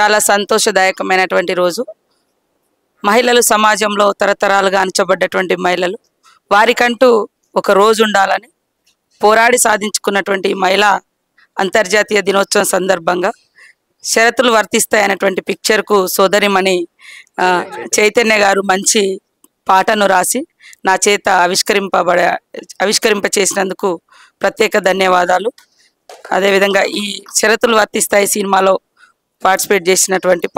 చాలా సంతోషదాయకమైనటువంటి రోజు. మహిళలు సమాజంలో తరతరాలుగా అణచబడ్డటువంటి మహిళలు, వారికంటూ ఒక రోజు ఉండాలని పోరాడి సాధించుకున్నటువంటి మహిళా అంతర్జాతీయ దినోత్సవం సందర్భంగా షరతులు వర్తిస్తాయనేటువంటి పిక్చర్కు సోదరిమణి చైతన్య గారు మంచి పాటను రాసి నా చేత ఆవిష్కరింప చేసినందుకు ప్రత్యేక ధన్యవాదాలు. అదేవిధంగా ఈ షరతులు వర్తిస్తాయి సినిమాలో పార్టిసిపేట్ చేసినటువంటి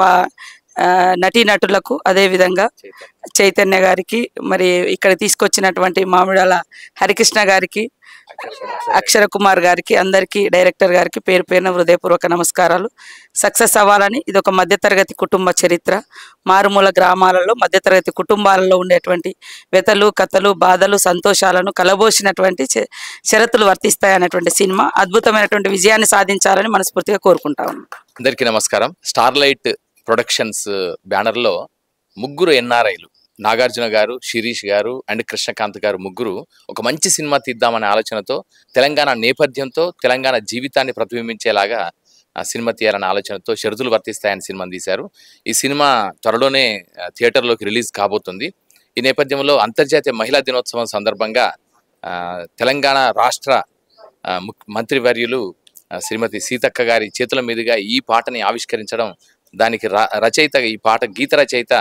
నటీనటులకు, అదేవిధంగా చైతన్య గారికి, మరి ఇక్కడ తీసుకొచ్చినటువంటి మామిడాల హరికృష్ణ గారికి, అక్షర కుమార్ గారికి, అందరికీ, డైరెక్టర్ గారికి పేరు పేరున హృదయపూర్వక నమస్కారాలు. సక్సెస్ అవ్వాలని. ఇది ఒక మధ్యతరగతి కుటుంబ చరిత్ర. మారుమూల గ్రామాలలో మధ్యతరగతి కుటుంబాలలో ఉండేటువంటి వ్యతలు, కథలు, బాధలు, సంతోషాలను కలబోసినటువంటి షరతులు వర్తిస్తాయి అనేటువంటి సినిమా అద్భుతమైనటువంటి విజయాన్ని సాధించాలని మనస్ఫూర్తిగా కోరుకుంటా ఉన్నాను. అందరికీ నమస్కారం. స్టార్లైట్ ప్రొడక్షన్స్ బ్యానర్లో ముగ్గురు ఎన్ఆర్ఐలు, నాగార్జున గారు, శిరీష్ గారు అండ్ కృష్ణకాంత్ గారు ముగ్గురు ఒక మంచి సినిమా తీద్దామనే ఆలోచనతో, తెలంగాణ నేపథ్యంతో, తెలంగాణ జీవితాన్ని ప్రతిబింబించేలాగా సినిమా తీయాలనే ఆలోచనతో షరతులు వర్తిస్తాయని సినిమాని తీశారు. ఈ సినిమా త్వరలోనే థియేటర్లోకి రిలీజ్ కాబోతుంది. ఈ నేపథ్యంలో అంతర్జాతీయ మహిళా దినోత్సవం సందర్భంగా తెలంగాణ రాష్ట్ర మంత్రివర్యులు శ్రీమతి సీతక్క గారి చేతుల మీదుగా ఈ పాటని ఆవిష్కరించడం, దానికి రచయిత, ఈ పాట గీత రచయిత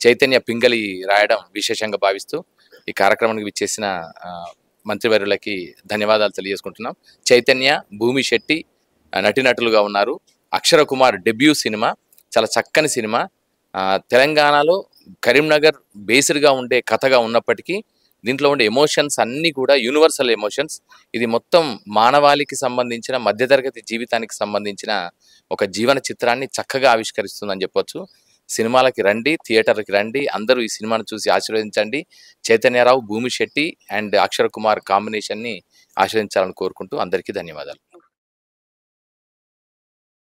చైతన్య పింగళి రాయడం విశేషంగా భావిస్తూ ఈ కార్యక్రమానికి విచ్చేసిన మంత్రివర్యులకి ధన్యవాదాలు తెలియజేసుకుంటున్నాం. చైతన్య, భూమి శెట్టి నటీనటులుగా ఉన్నారు. అక్షర కుమార్ డెబ్యూ సినిమా, చాలా చక్కని సినిమా. తెలంగాణలో కరీంనగర్ బేస్డ్గా ఉండే కథగా ఉన్నప్పటికీ దీంట్లో ఉండే ఎమోషన్స్ అన్నీ కూడా యూనివర్సల్ ఎమోషన్స్. ఇది మొత్తం మానవాళికి సంబంధించిన, మధ్యతరగతి జీవితానికి సంబంధించిన ఒక జీవన చిత్రాన్ని చక్కగా ఆవిష్కరిస్తుందని చెప్పొచ్చు. సినిమాలకి రండి, థియేటర్కి రండి, అందరూ ఈ సినిమాను చూసి ఆశీర్వదించండి. చైతన్యరావు, భూమి శెట్టి అండ్ అక్షర కుమార్ కాంబినేషన్ని ఆశీర్వదించాలని కోరుకుంటూ అందరికీ ధన్యవాదాలు.